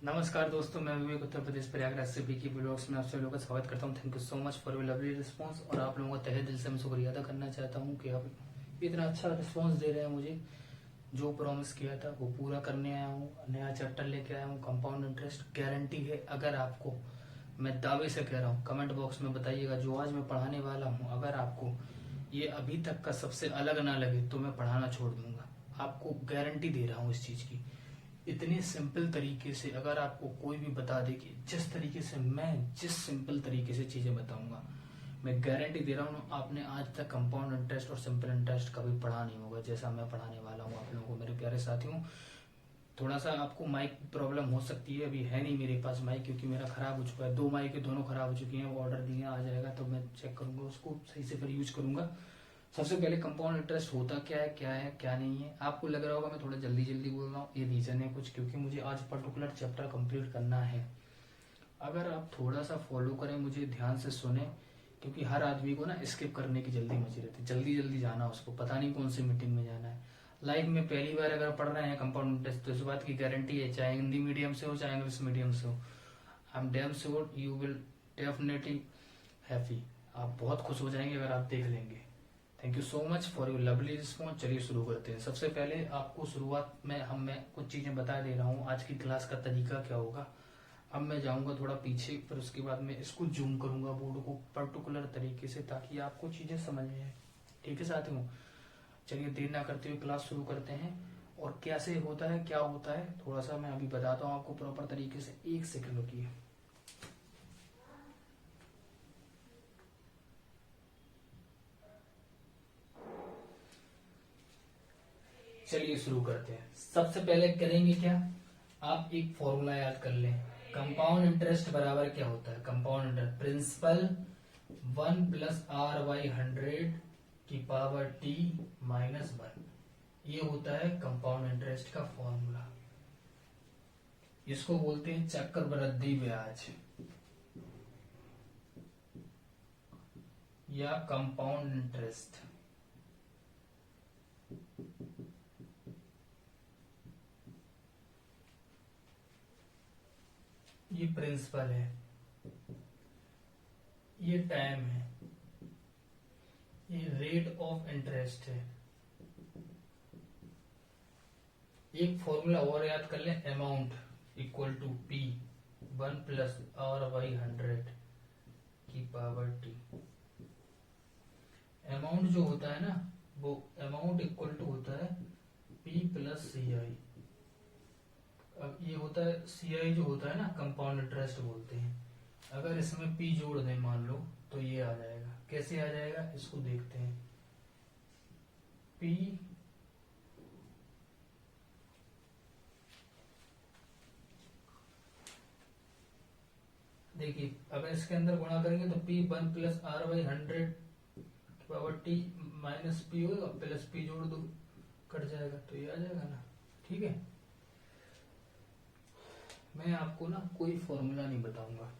नमस्कार दोस्तों, मैं विवेक उत्तर प्रदेश प्रयागराज से बीकी ब्लॉग्स में आप सभी लोगों का स्वागत करता हूं। Thank you so much for your lovely response. और आप लोगों का तहे दिल से मैं शुक्रिया अदा करना चाहता हूं कि आप इतना अच्छा रिस्पांस दे रहे हैं मुझे। जो प्रॉमिस किया था वो पूरा करने आया हूं। नया चैप्टर लेके आया हूं, कंपाउंड इंटरेस्ट। गारंटी है, अगर आपको, मैं दावे से कह रहा हूँ, कमेंट बॉक्स में बताइएगा जो आज मैं पढ़ाने वाला हूँ, अगर आपको ये अभी तक का सबसे अलग ना लगे तो मैं पढ़ाना छोड़ दूंगा। आपको गारंटी दे रहा हूँ इस चीज की। इतने सिंपल तरीके से अगर आपको कोई भी बता दे कि जिस तरीके से मैं जिस सिंपल तरीके से चीजें बताऊंगा, मैं गारंटी दे रहा हूँ आपने आज तक कंपाउंड इंटरेस्ट और सिंपल इंटरेस्ट कभी पढ़ा नहीं होगा जैसा मैं पढ़ाने वाला हूँ आप लोगों को। मेरे प्यारे साथियों, थोड़ा सा आपको माइक प्रॉब्लम हो सकती है, अभी है नहीं मेरे पास माइक क्योंकि मेरा खराब हो चुका है। दो माइक दोनों खराब हो चुकी हैं, वो ऑर्डर दिए, आ जाएगा तो मैं चेक करूंगा, उसको सही से फिर यूज करूंगा। सबसे पहले कंपाउंड इंटरेस्ट होता क्या है क्या नहीं है। आपको लग रहा होगा मैं थोड़ा जल्दी जल्दी बोल रहा हूँ, ये रीजन है कुछ, क्योंकि मुझे आज पर्टिकुलर चैप्टर कंप्लीट करना है। अगर आप थोड़ा सा फॉलो करें, मुझे ध्यान से सुने, क्योंकि हर आदमी को ना स्किप करने की जल्दी मची रहती है, जल्दी जल्दी जाना उसको, पता नहीं कौन सी मीटिंग में जाना है। लाइफ में पहली बार अगर पढ़ रहे हैं कंपाउंड इंटरेस्ट तो इस बात की गारंटी है, चाहे हिंदी मीडियम से हो चाहे इंग्लिश मीडियम से हो, I am damn sure you will definitely happy. आप बहुत खुश हो जाएंगे अगर आप देख लेंगे। Thank you so much for your lovely response. चलिए शुरू करते हैं। सबसे पहले आपको शुरुआत में मैं कुछ चीजें बता दे रहा हूँ, आज की क्लास का तरीका क्या होगा। अब मैं जाऊंगा थोड़ा पीछे, फिर उसके बाद मैं इसको जूम करूंगा बोर्ड को पर्टिकुलर तरीके से, ताकि आपको चीजें समझ में आए। ठीक है साथियों, चलिए देर ना करते हुए क्लास शुरू करते हैं। और कैसे होता है, क्या होता है, थोड़ा सा मैं अभी बताता हूँ आपको प्रॉपर तरीके से। एक सेकंड रुकिए। चलिए शुरू करते हैं। सबसे पहले करेंगे क्या, आप एक फॉर्मूला याद कर लें। कंपाउंड इंटरेस्ट बराबर क्या होता है, कंपाउंड इंटरेस्ट प्रिंसिपल 1+r/100 की पावर t -1, ये होता है कंपाउंड इंटरेस्ट का फॉर्मूला। इसको बोलते हैं चक्रवृद्धि ब्याज या कंपाउंड इंटरेस्ट। ये प्रिंसिपल है, ये टाइम है, ये रेट ऑफ इंटरेस्ट है। एक फॉर्मूला और याद कर लें, amount equal to P 1+r/100 की पावर t। अमाउंट जो होता है ना, वो अमाउंट इक्वल टू होता है P+CI। अब ये होता है CI जो होता है ना, कंपाउंड इंटरेस्ट बोलते हैं। अगर इसमें P जोड़ दें मान लो, तो ये आ जाएगा। कैसे आ जाएगा इसको देखते हैं। P देखिए, अगर इसके अंदर गुणा करेंगे तो P 1+r/100 की पावर t -P होगा, प्लस P जोड़ दो, कट जाएगा, तो ये आ जाएगा ना। ठीक है, मैं आपको ना कोई फॉर्मूला नहीं बताऊंगा,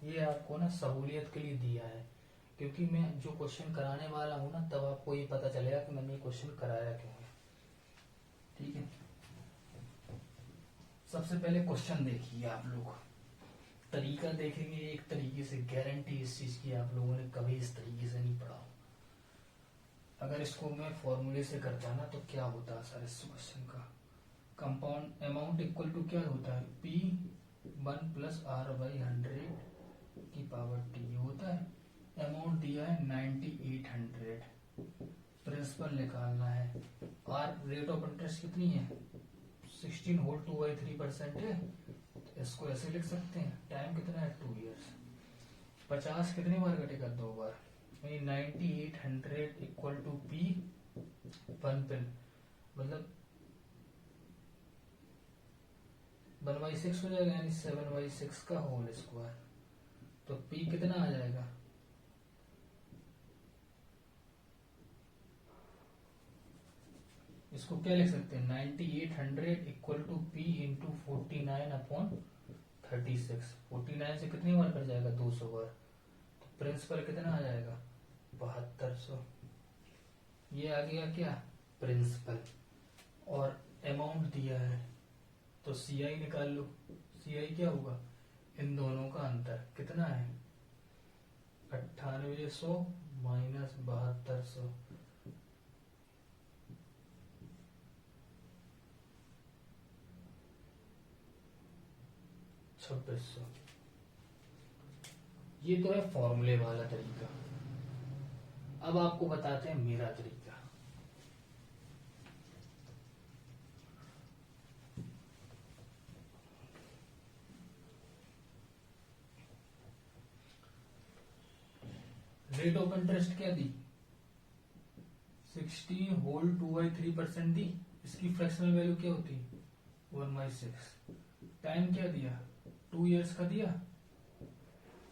ये आपको ना सहूलियत के लिए दिया है, क्योंकि मैं जो क्वेश्चन कराने वाला हूँ ना, तब आपको ये पता चलेगा कि मैंने ये क्वेश्चन कराया क्यों है। ठीक है, सबसे पहले क्वेश्चन देखिए आप लोग, तरीका देखेंगे एक तरीके से। गारंटी इस चीज की, आप लोगों ने कभी इस तरीके से नहीं पढ़ा। अगर इसको मैं फॉर्मूले से करता ना, तो क्या होता सर इस क्वेश्चन का। कंपाउंड अमाउंट इक्वल टू क्या होता है, P 1+r/100 की पावर t होता है। अमाउंट दिया है 9800, प्रिंसिपल निकालना है। और रेट ऑफ इंटरेस्ट कितनी है, 16 होल 2/3% है, तो इसको ऐसे लिख सकते हैं। टाइम कितना है, 2 इयर्स। 50 कितनी बार कटेगा, 2 बार। 9800 इक्वल टू P 1 पिन, मतलब 1/6 हो जाएगा, यानी 7/6 का होल स्क्वायर। तो P कितना आ जाएगा, इसको क्या लिख सकते हैं, 9800 इक्वल टू P इंटू 49/36। 49 से कितनी बार कट जाएगा, 200 बार। तो प्रिंसिपल कितना आ जाएगा, 7200। ये आ गया क्या, प्रिंसिपल। और अमाउंट दिया है तो CI निकाल लो, CI क्या होगा, इन दोनों का अंतर कितना है, 9800 माइनस 7200, 2600। ये तो है फॉर्मूले वाला तरीका। अब आपको बताते हैं मेरा तरीका। रेट ऑफ इंटरेस्ट क्या दी, 16 होल 2/3% दी। इसकी फ्रैक्शनल वैल्यू क्या होती, 1/6। टाइम क्या दिया, 2 इयर्स का दिया।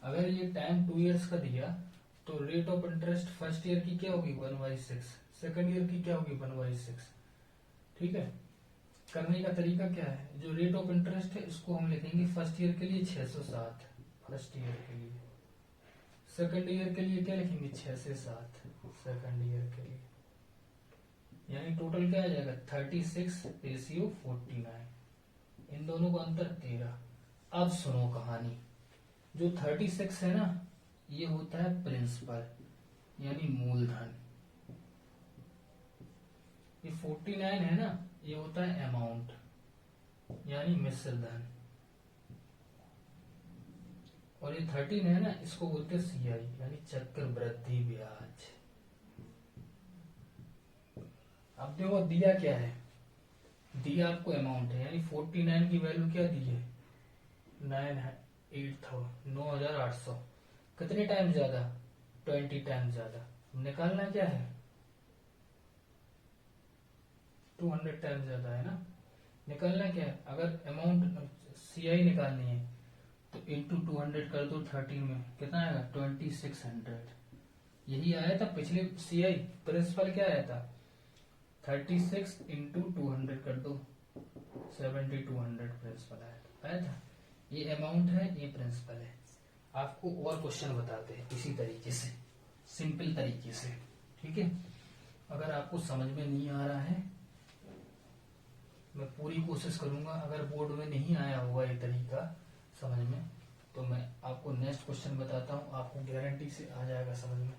अगर ये टाइम 2 इयर्स का दिया तो rate of interest first year की क्या होगी, 1/6। सेकेंड ईयर की क्या होगी, 1/6। ठीक है। करने का तरीका क्या है, जो रेट ऑफ इंटरेस्ट है इसको हम लिखेंगे फर्स्ट ईयर के लिए 607, फर्स्ट ईयर के लिए। सेकंड ईयर के लिए क्या लिखेंगे, 6 से 7, सेकंड ईयर के लिए। यानी टोटल क्या आ जाएगा, 36 रेशियो 49। इन दोनों का अंतर 13। अब सुनो कहानी, जो 36 है ना, ये होता है प्रिंसिपल यानी मूलधन। ये 49 है ना, ये होता है अमाउंट यानी मिश्र धन। और ये 13 है ना, इसको बोलते हैं CI यानी चक्रवृद्धि ब्याज। अब देखो दिया क्या है, दिया आपको अमाउंट है यानी 49 की वैल्यू क्या दी है, 9,800। कितने टाइम ज्यादा, 20 टाइम ज्यादा। निकालना क्या है, 200 टाइम ज्यादा है ना। निकालना क्या है, अगर अमाउंट CI निकालनी है तो इंटू 200 कर दो 13 में, कितना आएगा, 2600। यही आया था पिछले CI, प्रिंसिपल क्या आया था, 36 इंटू 200 कर दो 7200 प्रिंसिपल आया था। ये अमाउंट है, ये प्रिंसिपल है। आपको और क्वेश्चन बताते हैं इसी तरीके से, सिंपल तरीके से। ठीक है। अगर आपको समझ में नहीं आ रहा है, मैं पूरी कोशिश करूंगा, अगर बोर्ड में नहीं आया होगा ये तरीका समझ में, तो मैं आपको नेक्स्ट क्वेश्चन बताता हूं, आपको गारंटी से आ जाएगा समझ में।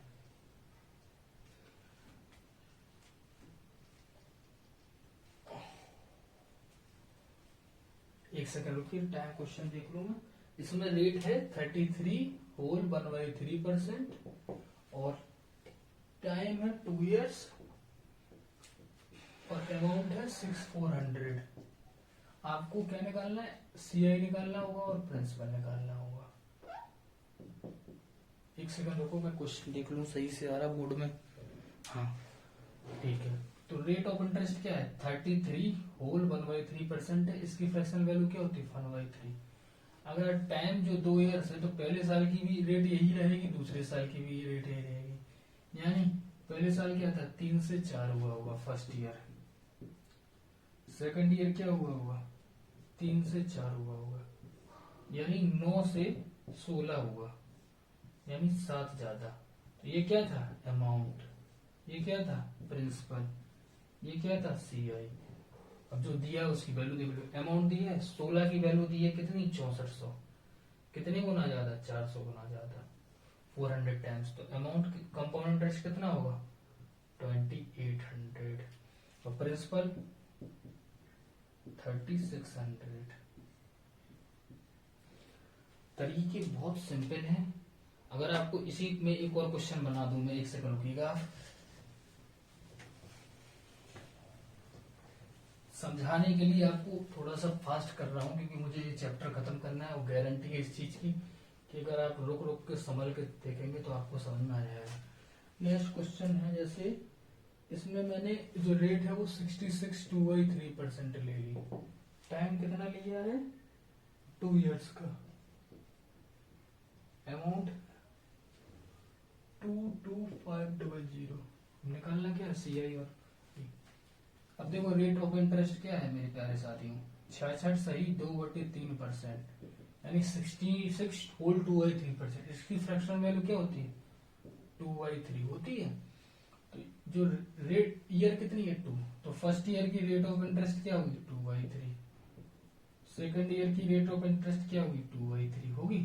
एक सेकंड रुकिए, टाइम क्वेश्चन देख लूं मैं। इसमें रेट है 33 होल 1/3% और टाइम है 2 इयर्स और अमाउंट है 6400। आपको क्या निकालना है, CI निकालना होगा और प्रिंसिपल निकालना होगा। एक सेकंड रुको, मैं क्वेश्चन देख लूं सही से आ रहा बोर्ड में। हाँ ठीक है। तो रेट ऑफ इंटरेस्ट क्या है, 33 होल 1/3% है। इसकी फ्रैक्शनल वैल्यू क्या होती है, 1/3। अगर टाइम जो 2 इयर्स है तो पहले साल की भी रेट यही रहेगी, दूसरे साल की भी रेट यही रहेगी। यानी पहले साल क्या था, 3 से 4 हुआ होगा फर्स्ट ईयर। सेकंड ईयर क्या हुआ होगा, 3 से 4 हुआ होगा। यानी 9 से 16 हुआ, यानी 7 ज्यादा। तो ये क्या था, अमाउंट। ये क्या था, प्रिंसिपल। ये क्या था, CI। अब जो दिया उसकी वैल्यू देख लो, अमाउंट दी है 16 की वैल्यू दी है कितनी, 6400। कितने गुना ज्यादा, 400 गुना ज्यादा, 400 टाइम्स। तो अमाउंट कंपाउंड इंटरेस्ट कितना होगा, 2800 और प्रिंसिपल 3600। तरीके बहुत सिंपल हैं। अगर आपको इसी में एक और क्वेश्चन बना दूं मैं, एक सेकंड रुकिएगा। समझाने के लिए आपको थोड़ा सा फास्ट कर रहा हूं क्योंकि मुझे ये चैप्टर खत्म करना है और गारंटी है इस चीज की कि अगर आप रुक रुक के संभल के देखेंगे तो आपको समझ में आ जाएगा। नेक्स्ट क्वेश्चन है, जैसे इसमें मैंने जो रेट है वो 66 2/3% ले ली। टाइम कितना लिया है, 2 इयर्स का। अमाउंट 22500। निकालना क्या है, CI और अब देखो रेट ऑफ इंटरेस्ट क्या है मेरे प्यारे साथियों, 66 सही 2/3%, यानी 66 होल 2/3%। इसकी फ्रैक्शनल वैल्यू क्या होती है, 2/3 होती है। तो जो रेट ईयर कितनी है, 2, तो फर्स्ट ईयर की रेट ऑफ इंटरेस्ट क्या होगी, 2/3। सेकंड ईयर की रेट ऑफ इंटरेस्ट क्या होगी, 2/3 होगी।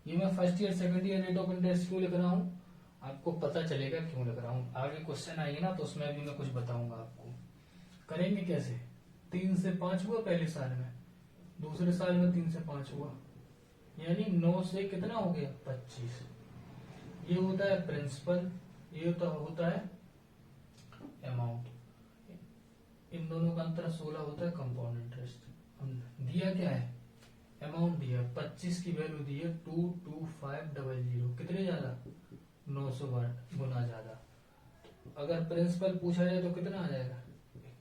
ये मैं first year second year rate of interest क्यों लिख रहा हूँ, आपको पता चलेगा क्यों लिख रहा हूँ। आगे क्वेश्चन आएंगे ना तो उसमें भी मैं कुछ बताऊंगा आपको। करेंगे कैसे, 3 से 5 हुआ पहले साल में, दूसरे साल में 3 से 5 हुआ, यानी 9 से कितना हो गया, 25। ये होता है प्रिंसिपल, ये होता है अमाउंट। इन दोनों का अंतर 16 होता है कंपाउंड इंटरेस्ट। दिया क्या है, अमाउंट दिया 25 की वैल्यू दी है 22500, कितने ज्यादा, 900 गुना ज्यादा। अगर प्रिंसिपल पूछा जाए तो कितना आ जाएगा,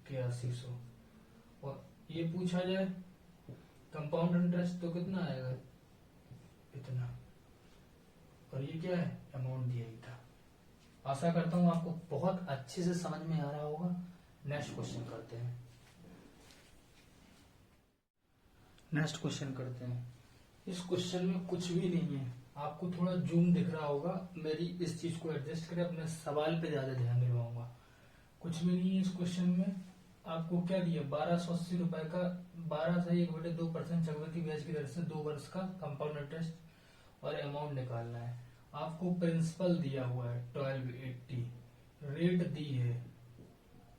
8100। और ये पूछा जाए कंपाउंड इंटरेस्ट तो कितना आएगा, इतना। और ये क्या है, अमाउंट दिया ही था। आशा करता हूं आपको बहुत अच्छे से समझ में आ रहा होगा। नेक्स्ट क्वेश्चन करते हैं। नेक्स्ट क्वेश्चन करते हैं। इस क्वेश्चन में कुछ भी नहीं है, आपको थोड़ा जूम दिख रहा होगा, मेरी इस चीज को एडजस्ट करें, अपने सवाल पे ज्यादा ध्यान दिलवाऊंगा। कुछ भी नहीं है इस क्वेश्चन में। आपको क्या दिया, 1280 रुपए का 12 से 1/2% चक्रवृद्धि ब्याज की दर से 2 वर्ष का कंपाउंड इंटरेस्ट और अमाउंट निकालना है। आपको प्रिंसिपल दिया हुआ है 1280, रेट दी है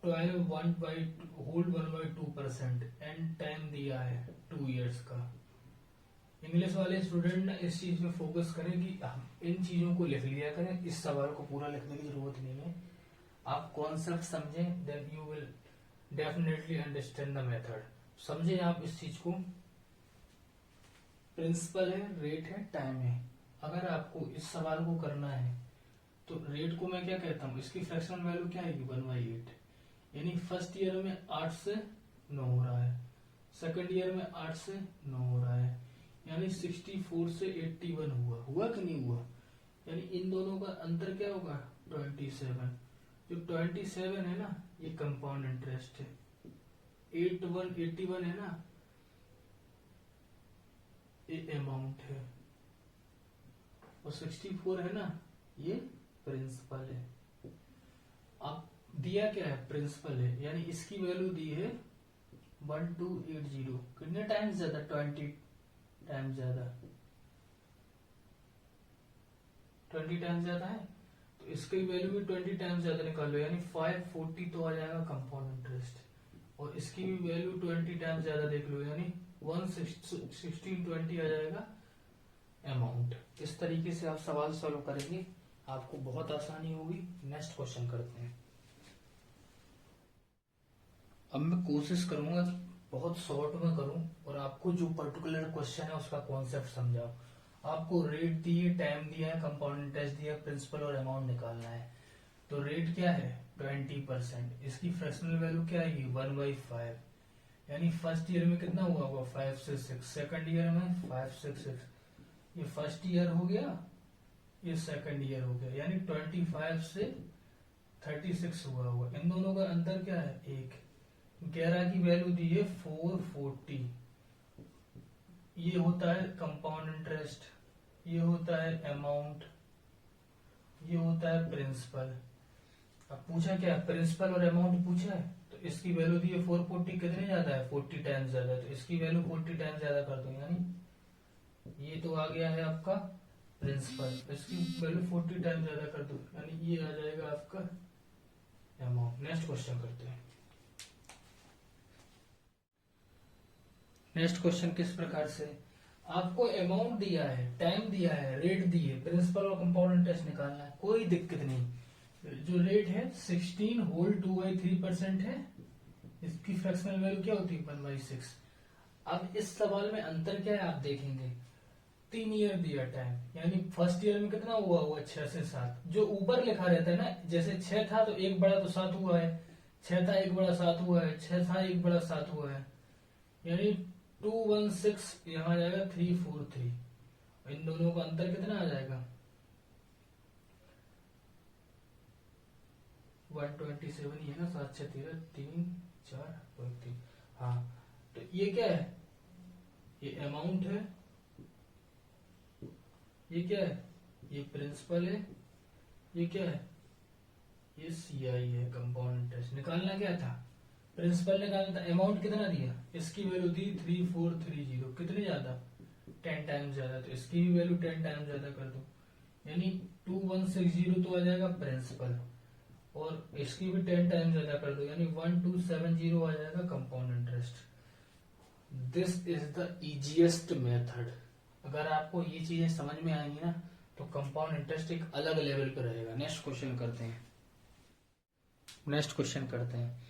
1/2% एंड टाइम दिया है 2 इयर्स का। इंग्लिश वाले स्टूडेंट ने इस चीज पे फोकस करें कि हम इन चीजों को लिख लिया करें, इस सवाल को पूरा लिखने की जरूरत नहीं है। आप कॉन्सेप्ट समझें, then you will definitely understand the method. समझे आप इस चीज को, प्रिंसिपल है, रेट है, टाइम है। अगर आपको इस सवाल को करना है तो रेट को मैं क्या कहता हूँ, इसकी फ्रैक्शनल वैल्यू क्या आएगी, 1/8। यानी फर्स्ट ईयर में 8 से 9 हो रहा है, सेकंड ईयर में 8 से 9 हो रहा है, यानी 64 से 81 हुआ कि नहीं हुआ। यानी इन दोनों का अंतर क्या होगा, 27। जो 27 है ना, ये कंपाउंड इंटरेस्ट है। 81 है ना, ये अमाउंट है। और 64 है ना, ये प्रिंसिपल है। अब दिया क्या है, प्रिंसिपल है, यानी इसकी वैल्यू दी है 1280। कितने टाइम्स ज्यादा, 20 टाइम्स ज्यादा, 20 टाइम्स ज्यादा है, तो इसकी वैल्यू भी 20 टाइम्स ज्यादा निकालो, यानी 540 तो आ जाएगा कंपाउंड इंटरेस्ट। और इसकी भी वैल्यू 20 टाइम्स ज्यादा देख लो, यानी 1620 आ जाएगा अमाउंट। इस तरीके से आप सवाल सॉल्व करेंगे, आपको बहुत आसानी होगी। नेक्स्ट क्वेश्चन करते हैं। अब मैं कोशिश करूंगा बहुत शॉर्ट में करूं और आपको जो पर्टिकुलर क्वेश्चन है उसका कॉन्सेप्ट समझाओ। आपको रेट दिए, टाइम दिया है, कंपाउंड इंटरेस्ट दिया, प्रिंसिपल और अमाउंट निकालना है। तो रेट क्या है, 20%। इसकी फ्रैक्शनल वैल्यू क्या आएगी, 1/5। यानी फर्स्ट ईयर में कितना हुआ होगा, 5 से 6, सेकंड ईयर में 5 से 6। ये फर्स्ट ईयर हो गया, ये सेकंड ईयर हो गया, यानी 25 से 36 हुआ होगा। इन दोनों का अंतर क्या है, 1। 11 की वैल्यू दी है 440। ये होता है कंपाउंड इंटरेस्ट, ये होता है अमाउंट, ये होता है प्रिंसिपल। अब पूछा क्या, प्रिंसिपल और अमाउंट पूछा है, तो इसकी वैल्यू दी है 440। कितने ज्यादा है, 40 टाइम्स ज्यादा है, तो इसकी वैल्यू 40 टाइम्स ज्यादा कर दो, यानी ये तो आ गया है आपका प्रिंसिपल, इसकी वैल्यू 40 टाइम्स ज्यादा कर दो, यानी ये आ जाएगा आपका अमाउंट। नेक्स्ट क्वेश्चन करते हैं। नेक्स्ट क्वेश्चन किस प्रकार से, आपको अमाउंट दिया है, टाइम दिया है, रेट दी है, प्रिंसिपल और कंपाउंड इंटरेस्ट निकालना है, कोई दिक्कत नहीं। जो रेट है 16 होल 2/3% है, इसकी फ्रैक्शनल वैल्यू क्या होती है, 1/6। अब इस सवाल में अंतर क्या है आप देखेंगे, 3 ईयर दिया टाइम, यानी फर्स्ट ईयर में कितना हुआ 6 से 7। जो ऊपर लिखा रहता है ना, जैसे 6 था तो 1 बड़ा तो 7 हुआ है, 6 था 1 बड़ा 7 हुआ है, 6 था 1 बड़ा 7 हुआ है, यानी 216 यहाँ आ जाएगा 343। इन दोनों का अंतर कितना आ जाएगा, 127 ही है ना, 7 6 13 3 4 और 3। हाँ, तो ये क्या है, ये अमाउंट है, ये क्या है, ये प्रिंसिपल है, ये क्या है, ये CI है, कंपाउंड इंटरेस्ट। निकालना क्या था, प्रिंसिपल निकालना था, अमाउंट कितना दिया, इसकी वैल्यू दी 3430, कितने ज्यादा 10 टाइम्स ज्यादा, तो इसकी भी वैल्यू 10 टाइम्स ज्यादा कर दो, यानी 2160 तो आ जाएगा प्रिंसिपल, और इसकी भी 10 टाइम्स ज्यादा कर दो, यानी 1270 आ जाएगा compound interest. This is the easiest method. अगर आपको ये चीजें समझ में आएंगी ना तो कंपाउंड इंटरेस्ट एक अलग लेवल पर रहेगा। नेक्स्ट क्वेश्चन करते हैं।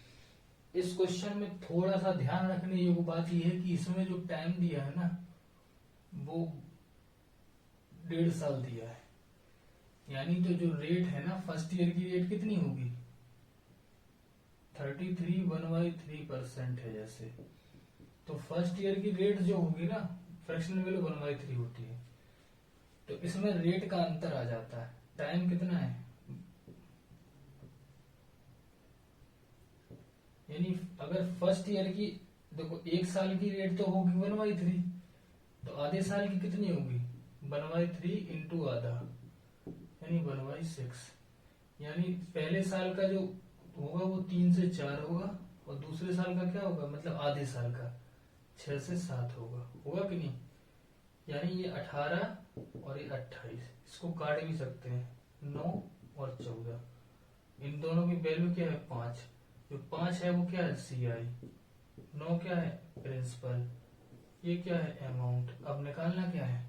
इस क्वेश्चन में थोड़ा सा ध्यान रखने योग्य बात यह है कि इसमें जो टाइम दिया है ना वो 1.5 साल दिया है, यानी तो जो रेट है ना फर्स्ट ईयर की रेट कितनी होगी 33 है जैसे, तो फर्स्ट ईयर की रेट जो होगी ना फ्रैक्शनल वैल्यू 1/3 होती है, तो इसमें रेट का अंतर आ जाता है। टाइम कितना है, यानी अगर फर्स्ट ईयर की देखो 1 साल की रेट तो होगी 1/3, तो आधे साल की कितनी होगी 1/3 इंटू आधा, यानी 1/6, यानी पहले साल का जो होगा वो 3 से 4 होगा, और दूसरे साल का क्या होगा, मतलब आधे साल का 6 से 7 होगा कि नहीं, यानी ये 18 और ये 28, इसको काट भी सकते हैं 9 और 14, इन दोनों की वैल्यू क्या है 5, जो 5 है वो क्या है CI, 9 क्या है प्रिंसिपल, ये क्या है अमाउंट। अब निकालना क्या है,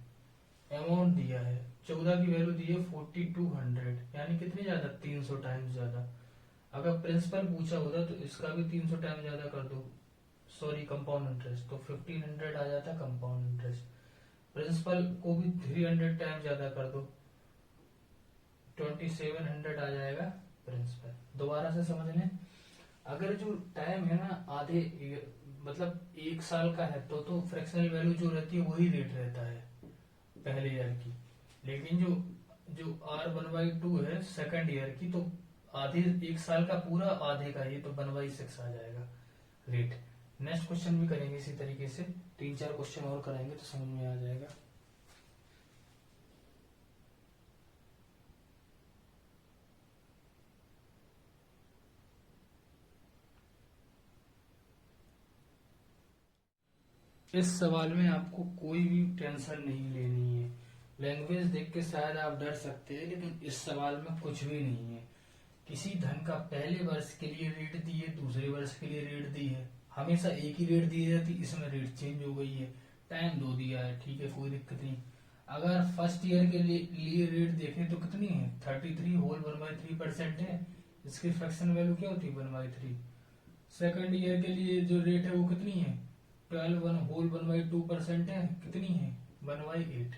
अमाउंट दिया है 14 की वैल्यू दी है 4200, यानी कितने ज्यादा 300 टाइम्स ज्यादा। अगर प्रिंसिपल पूछा होता तो इसका भी 300 टाइम ज्यादा कर दो, सॉरी कंपाउंड इंटरेस्ट, तो 1500 आ जाता कंपाउंड इंटरेस्ट। प्रिंसिपल को भी 300 टाइम ज्यादा कर दो, 2700 आ जाएगा प्रिंसिपल। दोबारा से समझ लें, अगर जो टाइम है ना आधे मतलब 1 साल का है तो फ्रैक्शनल वैल्यू जो रहती है वही रेट रहता है पहले ईयर की, लेकिन जो R1/2 है सेकंड ईयर की, तो आधे 1 साल का पूरा आधे का, ये तो 1/6 आ जाएगा रेट। नेक्स्ट क्वेश्चन भी करेंगे इसी तरीके से, 3-4 क्वेश्चन और करेंगे तो समझ में आ जाएगा। इस सवाल में आपको कोई भी टेंशन नहीं लेनी है। लैंग्वेज देख के शायद आप डर सकते हैं, लेकिन इस सवाल में कुछ भी नहीं है। किसी धन का पहले वर्ष के लिए रेट दी है, दूसरे वर्ष के लिए रेट दी है, हमेशा एक ही रेट दी जाती, इसमें रेट चेंज हो गई है, टाइम 2 दिया है, ठीक है कोई दिक्कत नहीं। अगर फर्स्ट ईयर के लिए रेट देखें तो कितनी है 33 होल 1/3% है, इसकी फ्रैक्शन वैल्यू क्या होती है 1/3। सेकंड ईयर के लिए जो रेट है वो कितनी है 12 होल 1/2% है, कितनी है 1/8।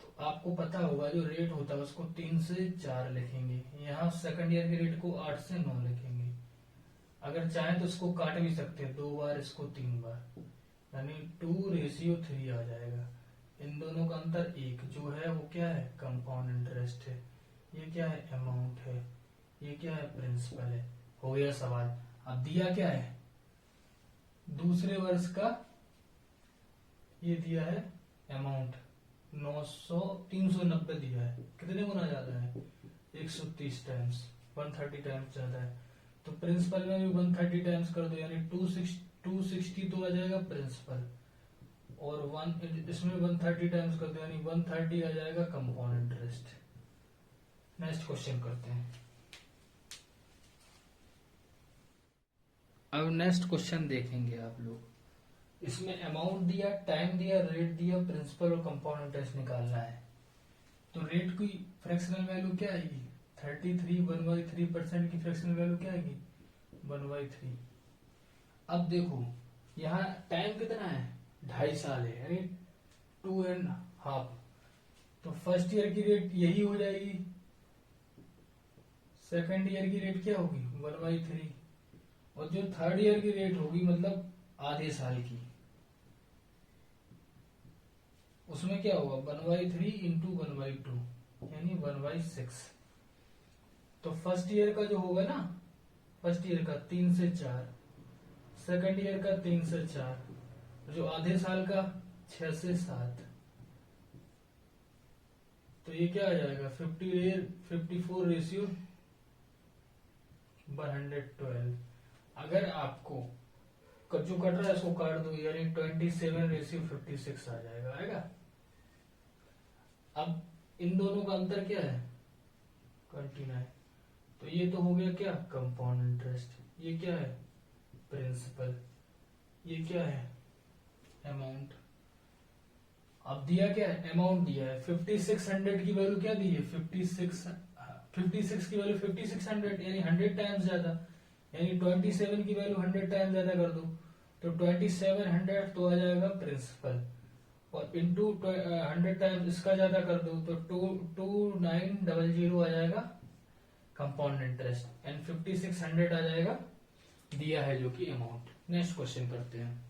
तो आपको पता होगा जो रेट होता है उसको 3 से 4 लिखेंगे, यहाँ सेकंड ईयर के रेट को 8 से 9 लिखेंगे। अगर चाहें तो इसको काट भी सकते हैं 2 बार, इसको 3 बार, यानी 2:3 आ जाएगा। इन दोनों का अंतर 1 जो है वो क्या है कंपाउंड इंटरेस्ट है, ये क्या है अमाउंट है, ये क्या है प्रिंसिपल है। हो गया सवाल। अब दिया क्या है दूसरे वर्ष का, ये दिया है अमाउंट 390 दिया है, कितने गुना ज्यादा है 130 टाइम्स, 130 टाइम्स ज्यादा है, तो प्रिंसिपल में भी 130 टाइम्स कर दो, यानी 260 तो आ जाएगा प्रिंसिपल, और इसमें 130 टाइम्स कर दो, यानी 130 आ जाएगा कंपाउंड इंटरेस्ट। नेक्स्ट क्वेश्चन करते हैं। अब नेक्स्ट क्वेश्चन देखेंगे आप लोग, इसमें अमाउंट दिया, टाइम दिया, रेट दिया, प्रिंसिपल और कंपाउंड इंटरेस्ट निकालना है। तो रेट की फ्रैक्शनल वैल्यू क्या आएगी 33 1/3% की फ्रैक्शनल वैल्यू क्या आएगी 1/3। अब देखो यहाँ टाइम कितना है 2.5 साल है, यानी 2.5, तो फर्स्ट ईयर की रेट यही हो जाएगी, सेकंड ईयर की रेट क्या होगी 1/3, और जो थर्ड ईयर की रेट होगी मतलब आधे साल की, उसमें क्या होगा 1/3 इंटू 1/2, यानी 1/6। तो फर्स्ट ईयर का जो होगा ना, फर्स्ट ईयर का 3 से 4, सेकंड ईयर का 3 से 4, जो आधे साल का 6 से 7, तो ये क्या आ जाएगा 54:1, 112। अगर आपको जो कट रहा है इसको काट दो, यानी 27:56 आ जाएगा, आएगा। अब इन दोनों का अंतर क्या है? 29। तो ये तो हो गया क्या? Compound interest. ये क्या है? प्रिंसिपल। ये क्या है? अमाउंट। अब दिया क्या है? अमाउंट दिया है। 5600 की वैल्यू क्या दी है? 56 की वैल्यू 5600, यानी 100 टाइम्स ज्यादा, यानी 27 की वैल्यू 100 टाइम्स ज्यादा कर दो, तो 2700 तो आ जाएगा प्रिंसिपल, और इंटू 100 टाइम्स इसका ज्यादा कर दो तो 2900 आ जाएगा कंपाउंड इंटरेस्ट, एंड 5600 आ जाएगा दिया है जो कि अमाउंट। नेक्स्ट क्वेश्चन करते हैं।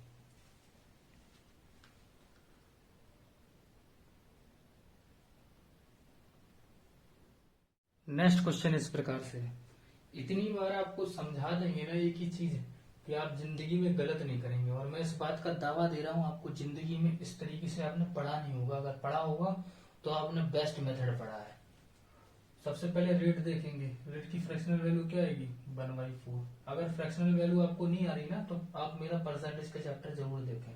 नेक्स्ट क्वेश्चन इस प्रकार से है। इतनी बार आपको समझा देंगे ना एक ही चीज कि आप जिंदगी में गलत नहीं करेंगे, और मैं इस बात का दावा दे रहा हूं आपको जिंदगी में इस तरीके से आपने पढ़ा नहीं होगा। अगर पढ़ा होगा तो आपने बेस्ट मेथड पढ़ा है। सबसे पहले रेट देखेंगे। रेट की फ्रैक्शनल वैल्यू क्या आएगी? 1/4। अगर फ्रैक्शनल वैल्यू आपको नहीं आ रही ना तो आप मेरा परसेंटेज का चैप्टर जरूर देखें।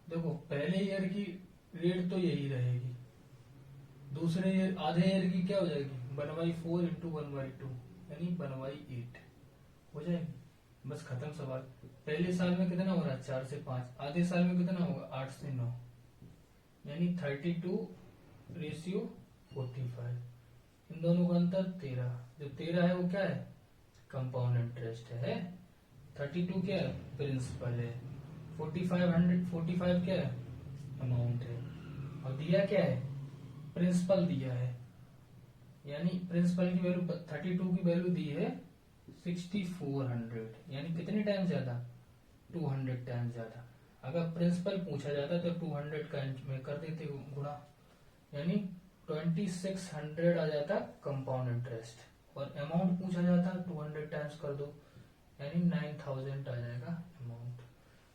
देखो पहले ईयर की रेट तो यही रहेगी, दूसरे ईयर आधे ईयर की क्या हो जाएगी? 1/4 इंटू 1/2, यानी 1/8 हो जाएगी। बस खत्म सवाल। पहले साल में कितना हो रहा है? 4 से 5। आधे साल में कितना होगा? 8 से 9, यानी 32:45। इन दोनों का अंतर 13। जो 13 है वो क्या है? कंपाउंड इंटरेस्ट है। 32 क्या है? प्रिंसिपल है। 45 क्या है? अमाउंट है। और दिया क्या है? प्रिंसिपल दिया है, यानी प्रिंसिपल की वैल्यू 32 की वैल्यू दी है 6400, यानी कितने टाइम ज्यादा? 200 टाइम ज्यादा। अगर प्रिंसिपल पूछा जाता तो 200 का में कर देते गुणा, यानी 2600 आ जाता कंपाउंड इंटरेस्ट, और अमाउंट पूछा जाता 200 टाइम्स कर दो, यानी 9000 आ जाएगा अमाउंट।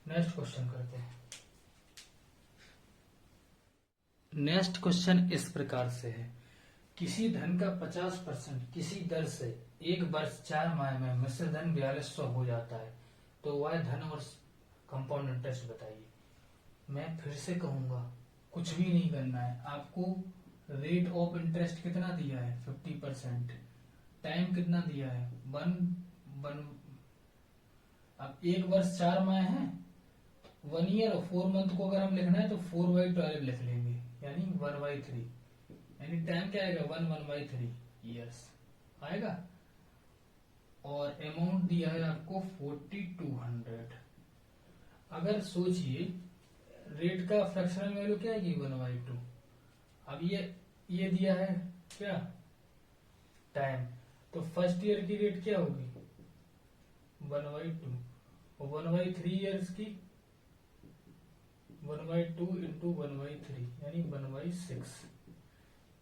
नेक्स्ट क्वेश्चन करते हैं। नेक्स्ट क्वेश्चन इस प्रकार से है। किसी धन का 50% किसी दर से 1 वर्ष 4 माह में मिश्र धन 4200 हो जाता है, तो वह धन और कंपाउंड इंटरेस्ट बताइए। मैं फिर से कहूंगा, कुछ भी नहीं करना है आपको। रेट ऑफ इंटरेस्ट कितना दिया है? 50%। टाइम कितना दिया है? 1। अब 1 वर्ष 4 माह है, 1 ईयर और 4 मंथ को अगर हम लिखना है तो 4/12 लिख लेंगे, यानी 1/3, यानी टाइम क्या आएगा? 1/3 ईयर्स आएगा। और अमाउंट दिया है आपको 4200। अगर सोचिए रेट का फ्रैक्शनल वैल्यू क्या आएगी? 1/2। अब ये दिया है क्या? टाइम। तो फर्स्ट ईयर की रेट क्या होगी? 1/2, और 1/3 ईयर्स की 1/2 इंटू 1/3, यानी 1/6,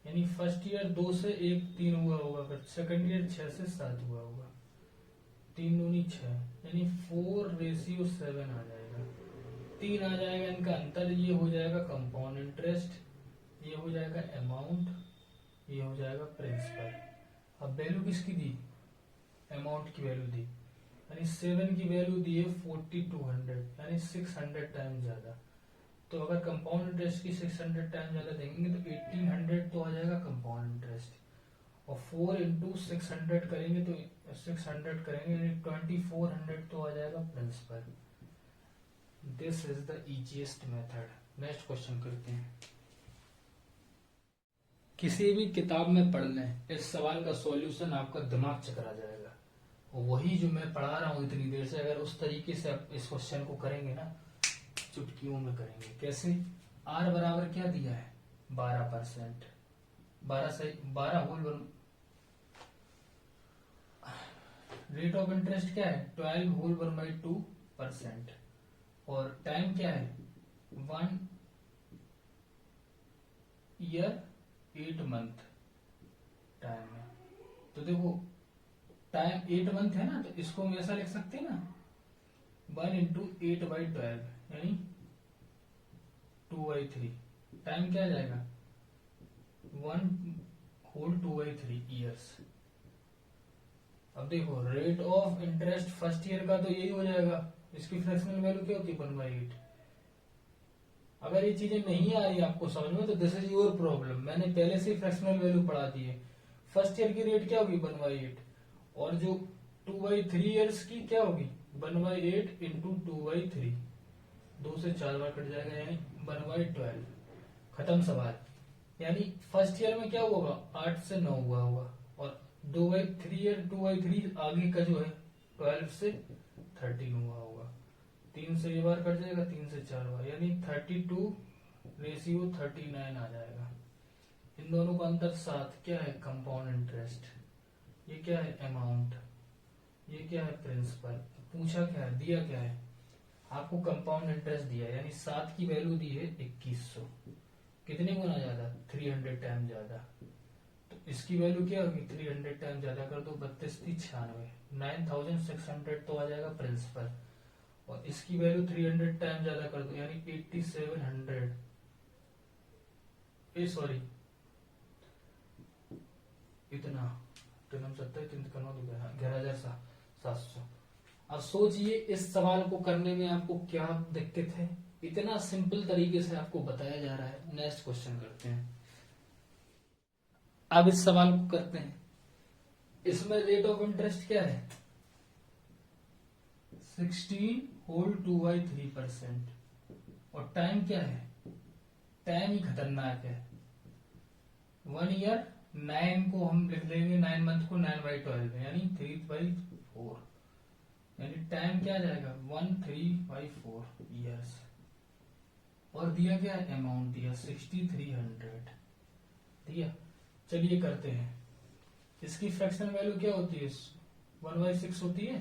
यानी फर्स्ट ईयर 2 से 1 3 हुआ होगा, फिर सेकंड ईयर 6 से 7 हुआ होगा, 3 दूनी 6, यानी 4:7 आ जाएगा। 3 आ जाएगा इनका अंतर। ये हो जाएगा कंपाउंड इंटरेस्ट, ये हो जाएगा अमाउंट, ये हो जाएगा प्रिंसिपल। अब वैल्यू किसकी दी? अमाउंट की वैल्यू दी, यानी 7 की वैल्यू दी है 4200, यानी 600 टाइम ज्यादा। तो अगर कंपाउंड इंटरेस्ट की 600 टाइम ज्यादा देंगे तो 1800 तो आ जाएगा कंपाउंड इंटरेस्ट, और 4 इंटू 600 करेंगे तो 600 करेंगे यानी 2400 तो आ जाएगा principal. This is the easiest method. Next question करते हैं। किसी भी किताब में पढ़ लें, इस सवाल का सॉल्यूशन आपका दिमाग चकरा जाएगा, और वही जो मैं पढ़ा रहा हूं इतनी देर से, अगर उस तरीके से आप इस क्वेश्चन को करेंगे ना, चुटकियों में करेंगे। कैसे? आर बराबर क्या दिया है? 12%। 12 होल रेट ऑफ इंटरेस्ट क्या है? 12/2%, और टाइम क्या है? 1 ईयर 8 मंथ टाइम है। तो देखो टाइम 8 मंथ है ना, तो इसको हम ऐसा लिख सकते हैं ना, 1 इंटू 8/12, यानी 2/3। टाइम क्या आ जाएगा? 1 होल 2/3 ईयर्स। अब देखो rate of interest first year का तो यही हो जाएगा, इसकी फ्रैक्शनल वैल्यू क्या होती है 1/8। अगर ये चीजें नहीं आ रही आपको समझ में तो दिस इज योर प्रॉब्लम, मैंने पहले से फ्रैक्शनल वैल्यू पढ़ा दी है। फर्स्ट ईयर की रेट क्या होगी 1/8, और जो 2/3 ईयर्स की क्या होगी 1/8 इंटू 2/3, 2 से 4 बार कट जाएगा यानी 1/12, खत्म सवाल। यानी फर्स्ट ईयर में क्या होगा 8 से 9 हुआ होगा, और 2/3 आगे का जो है 12 से 13 हुआ होगा, 3 से ये बार कट जाएगा, 3 से 4 बार, यानी 32:39 आ जाएगा। इन दोनों का अंतर 7, क्या है कंपाउंड इंटरेस्ट, ये क्या है अमाउंट, ये क्या है प्रिंसिपल। पूछा क्या है, दिया क्या है आपको कंपाउंड इंटरेस्ट दिया, यानी 7 की वैल्यू दी है 2100, कितने गुना ज्यादा 300 टाइम ज्यादा, तो इसकी वैल्यू क्या होगी 300 टाइम ज्यादा कर दो, 32×3 = 96, 9600 तो आ जाएगा प्रिंसिपल, और इसकी वैल्यू 300 टाइम ज्यादा कर दो यानी 8700, सॉरी इतना 11,700। अब सोचिए इस सवाल को करने में आपको क्या दिक्कत है, इतना सिंपल तरीके से आपको बताया जा रहा है। नेक्स्ट क्वेश्चन करते हैं। अब इस सवाल को करते हैं, इसमें रेट ऑफ इंटरेस्ट क्या है 16 और टाइम क्या है, टाइम ही खतरनाक है 1 ईयर, 9 को हम लिख देंगे 9 मंथ को 9/12 यानी 3/4, यानी टाइम क्या जाएगा 13/4 ईयर्स, और दिया क्या है अमाउंट दिया 6300 दिया। चलिए करते हैं, इसकी फ्रैक्शन वैल्यू क्या होती है 1/6 होती है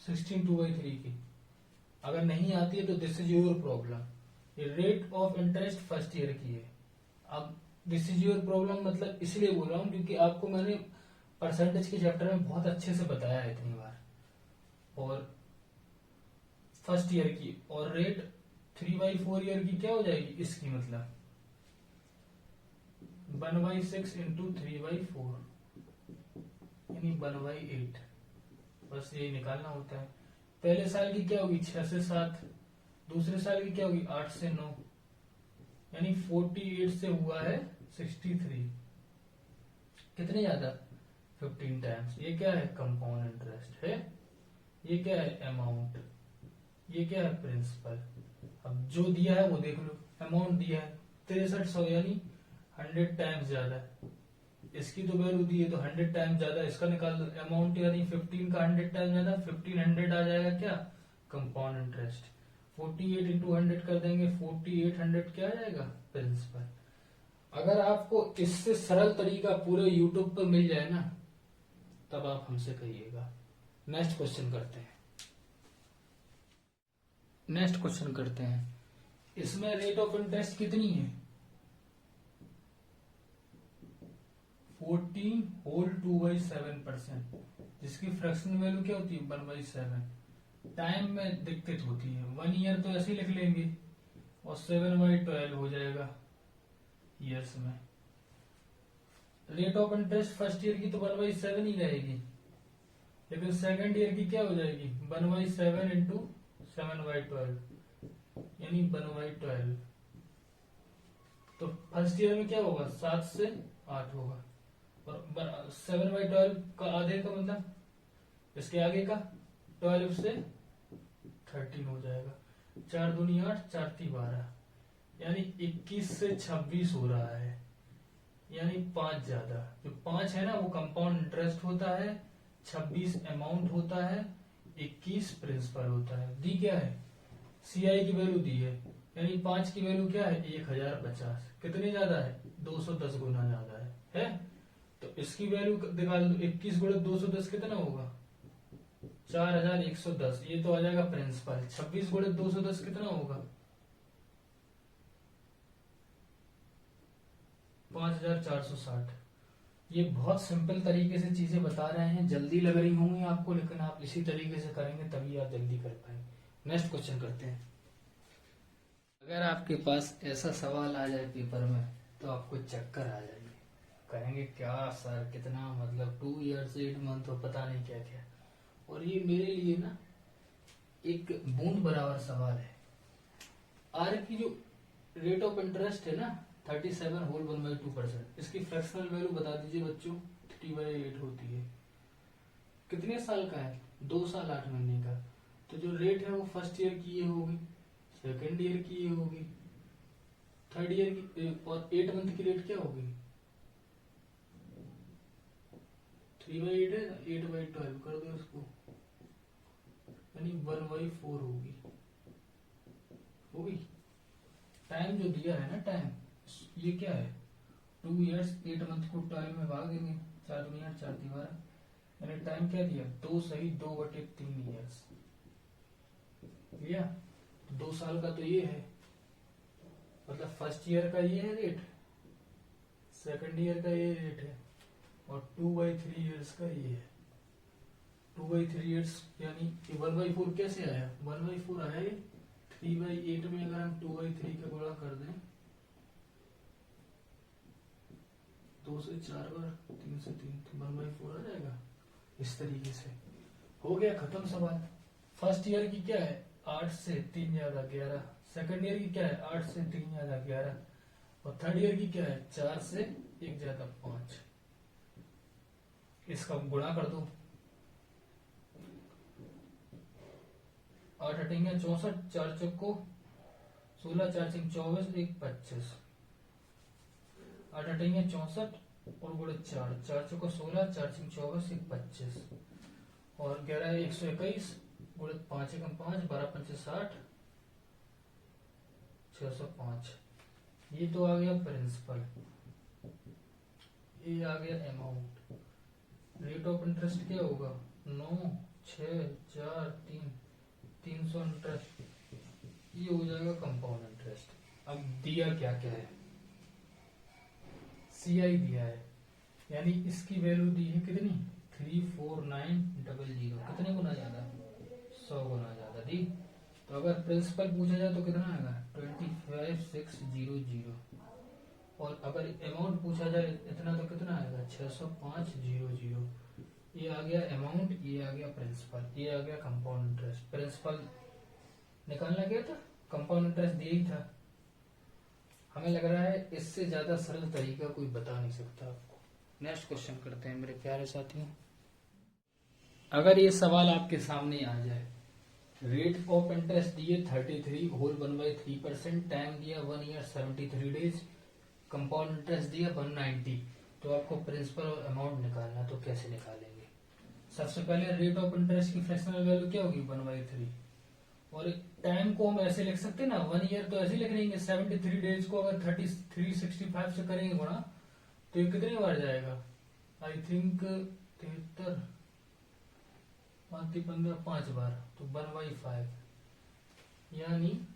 16 2/3 की, अगर नहीं आती है तो दिस इज योर प्रॉब्लम। ये rate of interest first year की है। अब दिस इज योर प्रॉब्लम मतलब इसलिए बोल रहा हूं क्योंकि आपको मैंने परसेंटेज के चैप्टर में बहुत अच्छे से बताया है इतनी बार, और फर्स्ट ईयर की, और रेट 3/4 ईयर की क्या हो जाएगी इसकी, मतलब 1/6 इंटू 3/4 यानी 1/8, बस यही निकालना होता है। पहले साल की क्या होगी 6 से 7, दूसरे साल की क्या होगी 8 से 9, यानी 48 से हुआ है 63, कितने ज्यादा 15 टाइम्स। ये क्या है कंपाउंड इंटरेस्ट है, ये क्या है अमाउंट, ये क्या है प्रिंसिपल। अब जो दिया है वो देख लो, अमाउंट दिया है 6300 यानी 100 टाइम्स ज्यादा, इसकी तो वैल्यू दी है तो 100 टाइम्स ज्यादा, इसका निकाल दो अमाउंट यानी 15 का 100 टाइम्स ज्यादा 1500 आ जाएगा क्या कंपाउंड इंटरेस्ट। 48 इंटू 100 कर देंगे 4800 क्या आ जाएगा प्रिंसिपल। अगर आपको इससे सरल तरीका पूरे यूट्यूब पर मिल जाए ना तब आप हमसे कहिएगा। नेक्स्ट क्वेश्चन करते हैं, नेक्स्ट क्वेश्चन करते हैं। इसमें रेट ऑफ इंटरेस्ट कितनी है 14 होल 2/7%, जिसकी फ्रैक्शन वैल्यू क्या होती है 1/7। टाइम में दिक्कत होती है, 1 ईयर तो ऐसे ही लिख लेंगे और 7/12 हो जाएगा ईयर्स में। Rate of interest first year की तो 1/7 ही रहेगी, लेकिन सेकंड ईयर की क्या हो जाएगी 1/7 इंटू 7/12 यानी 1/12। तो फर्स्ट ईयर में क्या होगा 7 से 8 होगा, और 7/12 का आधे का मतलब इसके आगे का 12 से 13 हो जाएगा, 4 दूनी 8 4 × 12 यानी 21 से 26 हो रहा है, यानी 5 ज्यादा। जो 5 है ना वो कंपाउंड इंटरेस्ट होता है, 26 अमाउंट होता है, 21 प्रिंसिपल होता है। दी क्या है सीआई की वैल्यू दी है, यानी 5 की वैल्यू क्या है 1050, कितने ज्यादा है 210 गुना ज्यादा है? तो इसकी वैल्यू निकाल दो, 21 गुणित 210 कितना होगा 4110, ये तो आ जाएगा प्रिंसिपल। 26 गुणित 210 कितना होगा 5460। ये बहुत सिंपल तरीके से चीजें बता रहे हैं, जल्दी लग रही होंगी आपको, लेकिन आप इसी तरीके से करेंगे तभी आप जल्दी कर पाएंगे। नेक्स्ट क्वेश्चन करते हैं। अगर आपके पास ऐसा सवाल आ जाए पेपर में तो आपको चक्कर आ जाएंगे, कहेंगे क्या सर, कितना मतलब 2 ईयर्स 8 मंथ और पता नहीं क्या क्या। और ये मेरे लिए ना एक बूंद बराबर सवाल है। आर की जो रेट ऑफ इंटरेस्ट है ना 37 होल 1/2%, इसकी फ्रैक्शनल वैल्यू बता दीजिए बच्चों। 3/8 होती है। कितने साल का है? 2 साल 8 महीने का। तो जो रेट है वो फर्स्ट ईयर की ये होगी, सेकेंड ईयर की ये होगी, थर्ड ईयर की, और 8 मंथ की रेट क्या होगी? 3/8 है, 8/12 कर दो इसको, यानी 1/4 होगी। होगी। टाइम जो दिया है ना, टाइम ये क्या है? 2 ईयर्स 8 मंथ को टाइम में भाग देंगे, 4 दूनी 8 4 12, यानी टाइम क्या दिया? 2 सही 2/3 ईयर्स भैया। 2 साल का तो ये है, मतलब फर्स्ट ईयर का ये है रेट, सेकंड ईयर का ये रेट है, और 2/3 ईयर्स का ये है। 2/3 ईयर्स यानी 1/4 कैसे आया? 1/4 आया ये 3/8 में। अगर हम 2/3 का गुणा कर दें, 2 से 4 बार, 3 से 3, तो 1/4 आ जाएगा। इस तरीके से हो गया, खत्म सवाल। फर्स्ट ईयर की क्या है? 8 से 3 ज्यादा 11। सेकंड ईयर की क्या है? 8 से 3 ज्यादा 11। और थर्ड ईयर की क्या है? 4 से 1 ज्यादा 5। इसका गुणा कर दो, 8 अठेंगे 64, 4 चौको 16, 4 6 24, 1 25। 8 अठेंगे 64 और गुणे 4, 4 चौको 16, 4 6 24, 1 25, और 11 121, गुणे 5 1 5, 12 5 60, 605। ये तो आ गया प्रिंसिपल, ये आ गया अमाउंट। रेट ऑफ इंटरेस्ट क्या होगा? 9 6 4 3 300 इंटरेस्ट, ये हो जाएगा कंपाउंड इंटरेस्ट। अब दिया क्या क्या है? CI दिया है, यानी इसकी वैल्यू दी है कितनी? 34900। कितने गुना ज्यादा? 100 गुना ज्यादा दी। तो अगर प्रिंसिपल पूछा जाए तो कितना आएगा? 25600। और अगर अमाउंट पूछा जाए इतना तो कितना आएगा? 60500। ये आ गया अमाउंट, ये आ गया प्रिंसिपल, ये आ गया कंपाउंड इंटरेस्ट। प्रिंसिपल निकालना गया था, कंपाउंड इंटरेस्ट दिया ही था। हमें लग रहा है इससे ज्यादा सरल तरीका कोई बता नहीं सकता आपको। नेक्स्ट क्वेश्चन करते हैं मेरे प्यारे साथियों। अगर ये सवाल आपके सामने आ जाए, रेट ऑफ इंटरेस्ट दिए 33 होल 1/3%, टाइम दिया 1 ईयर 73 डेज, कंपाउंड इंटरेस्ट दिया 190, तो आपको प्रिंसिपल और अमाउंट निकालना, तो कैसे निकालेंगे? सबसे पहले रेट ऑफ इंटरेस्ट की फ्रैक्शनल वैल्यू क्या होगी? 1/3। और टाइम को हम ऐसे लिख सकते हैं ना, 1 ईयर तो ऐसे लिख लेंगे, 73 डेज को अगर 365 से करेंगे गुणा, तो ये कितने बार जाएगा? आई थिंक 73 15 5 बार, तो 1/5, यानी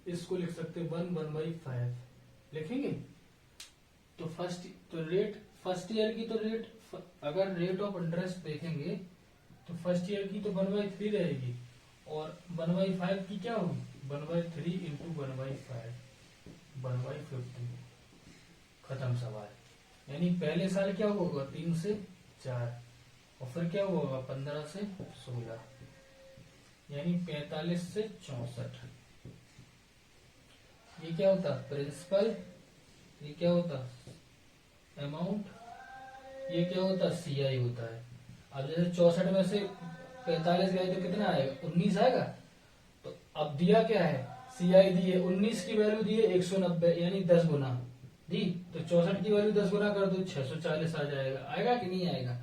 इसको लिख सकते 1/5 लिखेंगे। तो फर्स्ट ईयर की तो रेट, अगर रेट ऑफ इंटरेस्ट देखेंगे तो फर्स्ट ईयर की तो 1/3 रहेगी, और 1/5 की क्या होगी? 1/3 इंटू 1/5, 1/50। खत्म सवाल। यानी पहले साल क्या होगा? 3 से 4, और फिर क्या होगा? 15 से 16, यानी 45 से 64। ये क्या होता? प्रिंसिपल। ये क्या होता? अमाउंट। ये क्या होता? CI होता है। अब जैसे 64 में से 45 गए तो कितना आएगा? 19 आएगा। तो अब दिया क्या है? CI दी है 19 की वैल्यू दी है 190, यानी 10 गुना दी, तो 64 की वैल्यू 10 गुना कर दो 640 आ जाएगा। आएगा कि नहीं आएगा?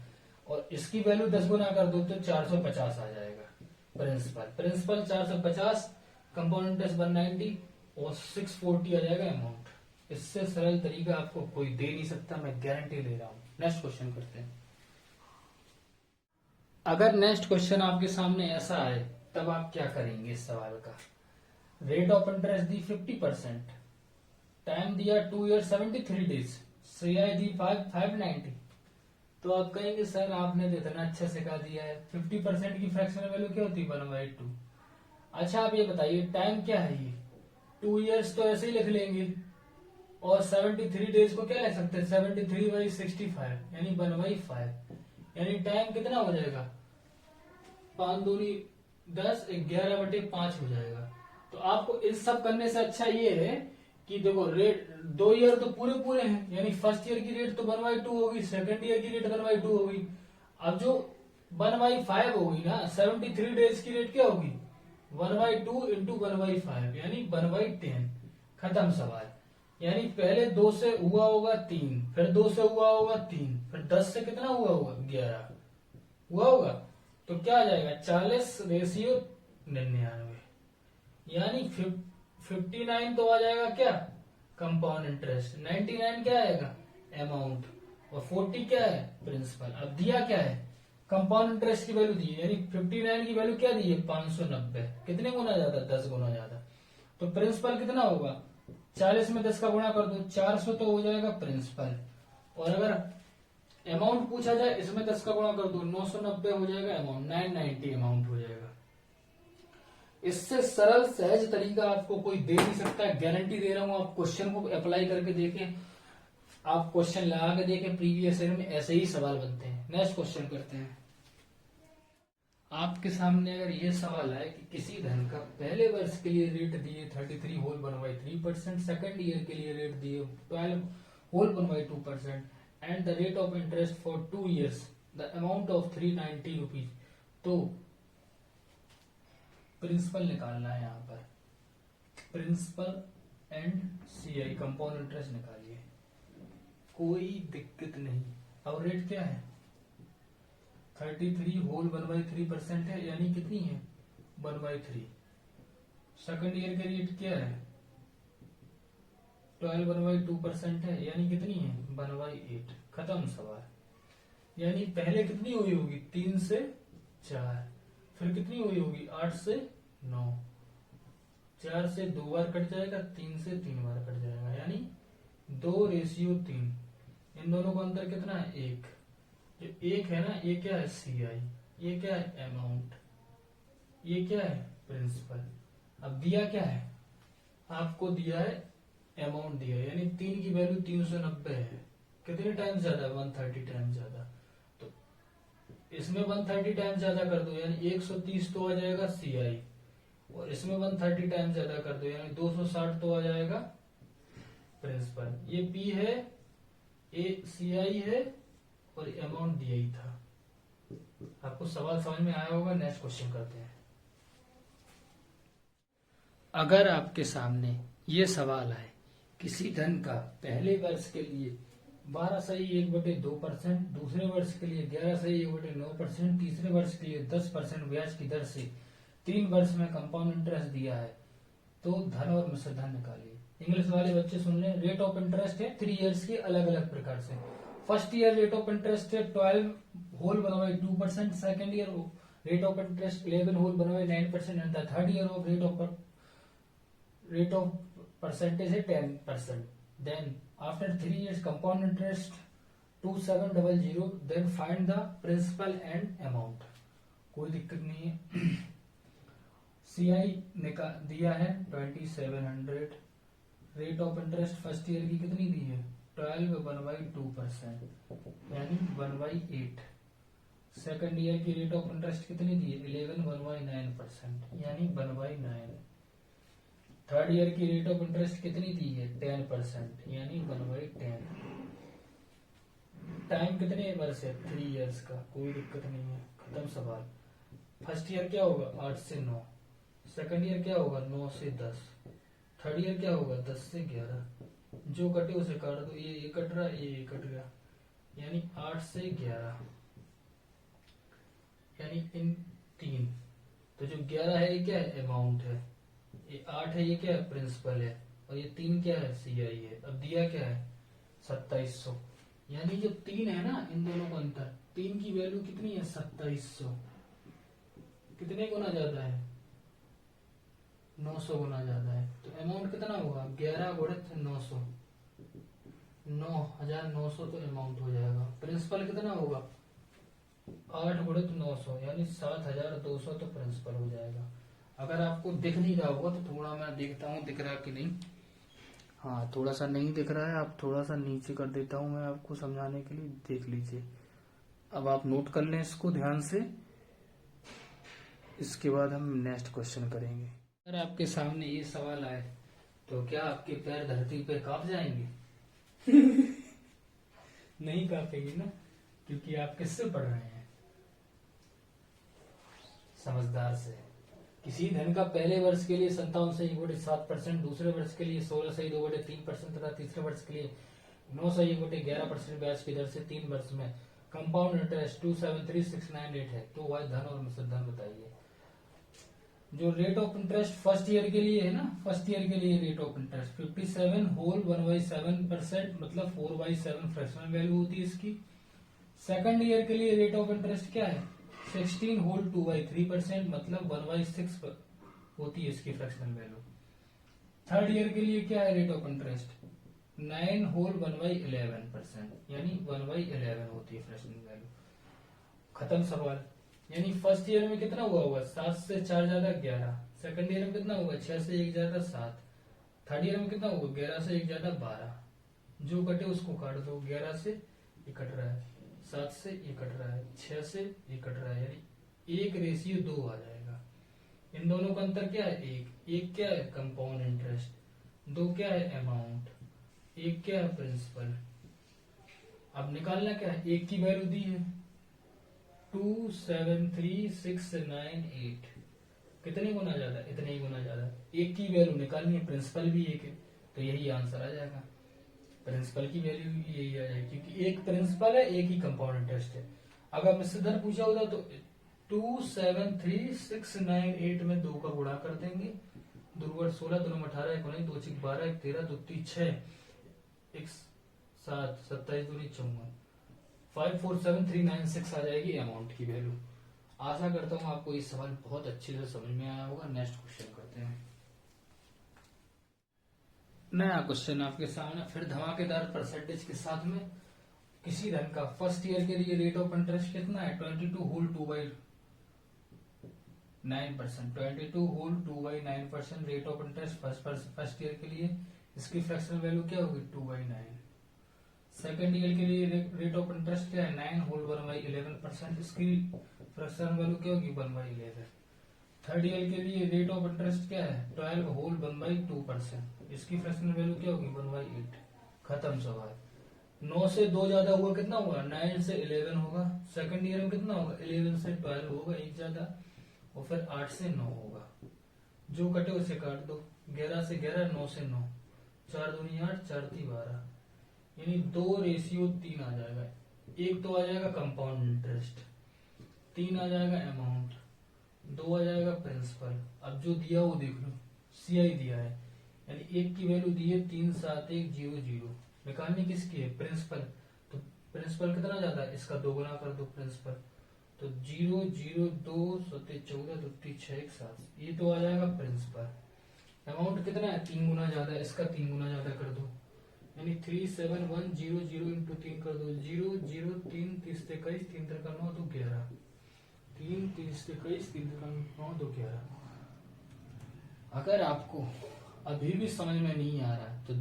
और इसकी वैल्यू 10 गुना कर दो तो 450 आ जाएगा। प्रिंसिपल 450, कंपाउंड इंटरेस्ट 190, और 640 आ जाएगा अमाउंट। इससे सरल तरीका आपको कोई दे नहीं सकता, मैं गारंटी ले रहा हूं। नेक्स्ट क्वेश्चन करते हैं। अगर नेक्स्ट क्वेश्चन आपके सामने ऐसा आए, तब आप क्या करेंगे इस सवाल का? Rate of interest the 50%, time दिया 2 ईयर 73 डेज, CI दी 590, तो आप कहेंगे सर आपने तो इतना अच्छा सिखा दिया है, 50% की फ्रैक्शनल वैल्यू क्या होती है? 1/2। अच्छा आप ये बताइए टाइम क्या है? ये 2 ईयर्स तो ऐसे ही लिख लेंगे, और 73 डेज को क्या लिख सकते हैं, 73/65 यानी 1/5, यानी टाइम कितना हो जाएगा, 5 दूनी 10, 11/5 हो जाएगा। तो आपको इस सब करने से अच्छा ये है कि देखो रेट 2 ईयर तो पूरे पूरे हैं, यानी फर्स्ट ईयर की रेट तो 1/2 होगी, सेकंड ईयर की रेट 1/2 होगी। अब जो 1/5 होगी ना, 73 डेज की रेट क्या होगी, 1/2 इंटू 1/5 यानी 1/10। खत्म सवाल। यानी पहले 2 से हुआ होगा 3, फिर 2 से हुआ होगा 3, फिर 10 से कितना हुआ होगा, 11 हुआ होगा। तो क्या आ जाएगा, 40/99, यानी 59 तो आ जाएगा क्या, कंपाउंड इंटरेस्ट, 99 क्या आएगा, अमाउंट, और 40 क्या है, प्रिंसिपल। अब दिया क्या है, कंपाउंड इंटरेस्ट की वैल्यू दी है, यानी 59 की वैल्यू क्या दी है, 590। कितने गुना ज्यादा, 10 गुना ज्यादा। तो प्रिंसिपल कितना होगा, 40 में 10 का गुणा कर दो, 400 तो हो जाएगा प्रिंसिपल। और अगर अमाउंट पूछा जाए, इसमें 10 का गुणा कर दो, 990 हो जाएगा अमाउंट, 990 अमाउंट हो जाएगा। इससे सरल सहज तरीका आपको कोई दे नहीं सकता है, गारंटी दे रहा हूं। आप क्वेश्चन को अप्लाई करके देखें, आप क्वेश्चन लगा के देखें, प्रीवियस ईयर में ऐसे ही सवाल बनते हैं। नेक्स्ट क्वेश्चन करते हैं। आपके सामने अगर ये सवाल है कि किसी धन का पहले वर्ष के लिए रेट दिए 33 होल 1/3%, सेकेंड ईयर के लिए रेट दिए 12 whole 1/2% and the rate of interest for 2 years the amount of 390 rupees. तो प्रिंसिपल निकालना है, यहाँ पर principal and CI compound interest निकालिए, कोई दिक्कत नहीं। अब रेट क्या है, 33 होल 1/3% है, यानी कितनी है, 1/3। सेकंड ईयर के रेट क्या है, 12 1/2% है, यानी कितनी है, 1/8। खत्म सवाल। यानी पहले कितनी हुई होगी, 3 से 4, फिर कितनी हुई होगी, 8 से 9, 4 से 2 बार कट जाएगा, 3 से 3 बार कट जाएगा, यानी 2:3। इन दोनों का अंतर कितना है, 1। जो 1 है ना, ये क्या है, सीआई, ये क्या है, अमाउंट, ये क्या है, प्रिंसिपल। अब दिया क्या है, आपको दिया है अमाउंट दिया है, यानी 3 की वैल्यू 390 है। कितने टाइम ज्यादा, 130 टाइम ज्यादा। तो इसमें 130 टाइम ज्यादा कर दो, यानी 130 तो आ जाएगा सीआई, और इसमें 130 टाइम ज्यादा कर दो, यानी 260 तो आ जाएगा प्रिंसिपल। ये पी है, ए सीआई है, और अमाउंट दिया ही था। आपको सवाल समझ में आया होगा। नेक्स्ट क्वेश्चन करते हैं। अगर आपके सामने ये सवाल है, किसी धन का पहले वर्ष के लिए 12.1/2%, दूसरे वर्ष के लिए 11.1/9%, तीसरे वर्ष के लिए 10% ब्याज की दर से 3 वर्ष में कंपाउंड इंटरेस्ट दिया है, तो धन और मिश्र धन निकालिए। इंग्लिश वाले बच्चे सुन लें, रेट ऑफ इंटरेस्ट है 3 इयर्स के अलग अलग प्रकार से। First year rate of interest है 12 whole 1/2%, second year rate of interest 11 whole 1/9%, and the third year of rate of percentage है 10%। Then after 3 years compound interest 2700, then find the principal and amount। कोई दिक्कत नहीं है। CI दिया है 2700, rate of interest first year की कितनी दी है, 12 1/2% यानी 1/8। सेकंड ईयर की रेट ऑफ इंटरेस्ट कितनी दी है, 11 1/9% यानी 1/9। थर्ड ईयर की रेट ऑफ इंटरेस्ट कितनी दी है, 10% यानी 1/10। टाइम कितने वर्ष है, 3 years का, कोई दिक्कत नहीं है। खत्म सवाल। फर्स्ट ईयर क्या होगा, 8 से 9, सेकंड ईयर क्या होगा, 9 से 10, थर्ड ईयर क्या होगा, 10 से 11। जो कटे उसे काट दो, ये कट रहा, ये कट गया, यानी 8 से 11, यानी इन 3। तो जो 11 है ये क्या है, अमाउंट है, ये 8 है ये क्या है, प्रिंसिपल है, और ये 3 क्या है, सीआई है। अब दिया क्या है, 2700, यानी जो 3 है ना, इन दोनों का अंतर, 3 की वैल्यू कितनी है, 2700। कितने गुना ज्यादा है, 900 गुना ज्यादा है। तो अमाउंट कितना होगा, 11 गुणित 900, 9900 तो अमाउंट हो जाएगा। प्रिंसिपल कितना होगा, 8 गुणित 900 यानी 7200 तो प्रिंसिपल हो जाएगा। अगर आपको दिख नहीं रहा होगा तो थोड़ा मैं देखता हूँ दिख रहा कि नहीं। हाँ, थोड़ा सा नहीं दिख रहा है, आप थोड़ा सा नीचे कर देता हूँ मैं आपको समझाने के लिए, देख लीजिए। अब आप नोट कर लें इसको ध्यान से, इसके बाद हम नेक्स्ट क्वेश्चन करेंगे। अगर आपके सामने ये सवाल आए तो क्या आपके पैर धरती पे कांप जाएंगे? नहीं कांपेंगे ना, क्योंकि आप किससे पढ़ रहे हैं? समझदार से। किसी धन का पहले वर्ष के लिए 57.7%, दूसरे वर्ष के लिए 16.2% तथा तीसरे वर्ष के लिए 9.11% ब्याज की दर से 3 वर्ष में कंपाउंड इंटरेस्ट 273,698 है, तो वह धन और मिश्र धन बताइए। जो rate of interest first year के लिए है ना, फर्स्ट ईयर के लिए रेट ऑफ इंटरेस्ट 57 होल 1/7%, मतलब 4/7 फ्रैक्शनल वैल्यू होती है इसकी। सेकंड ईयर के लिए रेट ऑफ इंटरेस्ट क्या है? 16 होल 2/3%, मतलब 1/6 होती है इसकी फ्रैक्शनल वैल्यू। थर्ड ईयर के लिए क्या है रेट ऑफ इंटरेस्ट? 9 होल 1/11%, यानी 1/11 होती है फ्रैक्शनल वैल्यू। खत्म सवाल। यानी फर्स्ट ईयर में कितना हुआ होगा? 7 से 4 ज्यादा 11। सेकंड ईयर में कितना होगा? 6 से 1 ज्यादा 7। थर्ड ईयर में कितना होगा? 11 से 1 ज्यादा 12। जो कटे उसको काट दो, 11 से ये कट रहा है, 7 से ये कट रहा है, 6 से ये कट रहा है, यानी 1:2 आ जाएगा। इन दोनों का अंतर क्या है? एक क्या है? Compound interest. 2 क्या है? अमाउंट। 1 क्या है? प्रिंसिपल। अब निकालना क्या है? एक की वैल्यू दी है 273,698। कितने गुना ज्यादा? इतने ही गुना ज्यादा। एक की वैल्यू निकालनी है, प्रिंसिपल भी एक है, तो यही आंसर आ जाएगा। प्रिंसिपल की वैल्यू भी यही आ जाएगी, क्योंकि एक प्रिंसिपल है, एक ही कंपाउंड इंटरेस्ट है। अगर मिश्र धन पूछा होता तो 273,698 में 2 का गुणा कर देंगे। दुर्वर्ग 16, दोनों 18, 1 19, 2 6 12, 1 13, 2 3 6, 1 7, 27 दूनी 54, 547,396 आ जाएगी अमाउंट की वैल्यू। आशा करता हूँ आपको ये सवाल बहुत अच्छे से समझ में आया होगा। नेक्स्ट क्वेश्चन करते हैं। नया क्वेश्चन आपके सामने फिर धमाकेदार परसेंटेज के साथ में। किसी धन का फर्स्ट ईयर के लिए रेट ऑफ इंटरेस्ट कितना है? 22 whole 2/9%। 22 whole 2/9% rate of interest first year के लिए। इसकी फ्रैक्शनल वैल्यू क्या होगी? 2/9। सेकेंड ईयर के लिए रेट ऑफ इंटरेस्ट क्या है? 9 होल 1/11%। इसकी फ्रैक्शनल वैल्यू क्या होगी? 1/11। थर्ड ईयर के लिए रेट ऑफ इंटरेस्ट क्या है? 12 होल 1/2%। इसकी फ्रैक्शनल वैल्यू क्या होगी? 1/8। खत्म सवाल। 9 से 2 ज्यादा हुआ, कितना होगा? 9 से 11 होगा। सेकंड ईयर में कितना होगा? 11 से 12 होगा, एक ज्यादा, और फिर 8 से 9 होगा। जो कटे उसे काट दो। 11 से 11, 9 से 9, 4 दूनी 8, 4 3 12, यानी 2:3 आ जाएगा। एक तो आ जाएगा कंपाउंड इंटरेस्ट, 3 आ जाएगा अमाउंट, 2 आ जाएगा प्रिंसिपल। अब जो दिया वो देख लो, सीआई दिया है, यानी एक की वैल्यू दी है 37100। निकालनी किसकी है? प्रिंसिपल। तो प्रिंसिपल कितना ज्यादा है? इसका 2 गुना कर दो प्रिंसिपल, तो 0 0 2 7 14 2 6 1 7, ये तो आ जाएगा प्रिंसिपल। अमाउंट कितना है? 3 गुना ज्यादा है, इसका 3 गुना ज्यादा कर दो, यानी 37100 इंटू 3 कर दो, 0 0 3 30 21, 3 3 9 2 11, 3 30 21, 3 3 9 2 11। अगर आपको अभी भी समझ में नहीं आ रहा है तो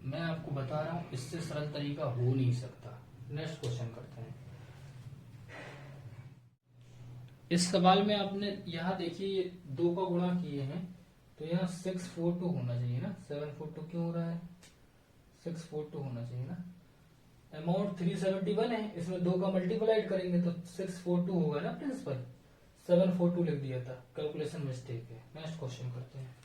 मैं आपको बता रहा हूं, इससे सरल तरीका हो नहीं सकता। नेक्स्ट क्वेश्चन करते हैं। इस सवाल में आपने यहाँ देखिए 2 का गुणा किए हैं, तो यहाँ 642 होना चाहिए ना। 742 क्यों हो रहा है? 642 होना चाहिए ना। अमाउंट 371 है, इसमें 2 का मल्टीप्लाइड करेंगे तो 642 होगा ना प्रिंसिपल। 742 लिख दिया था, कैलकुलेशन मिस्टेक है। नेक्स्ट क्वेश्चन करते हैं।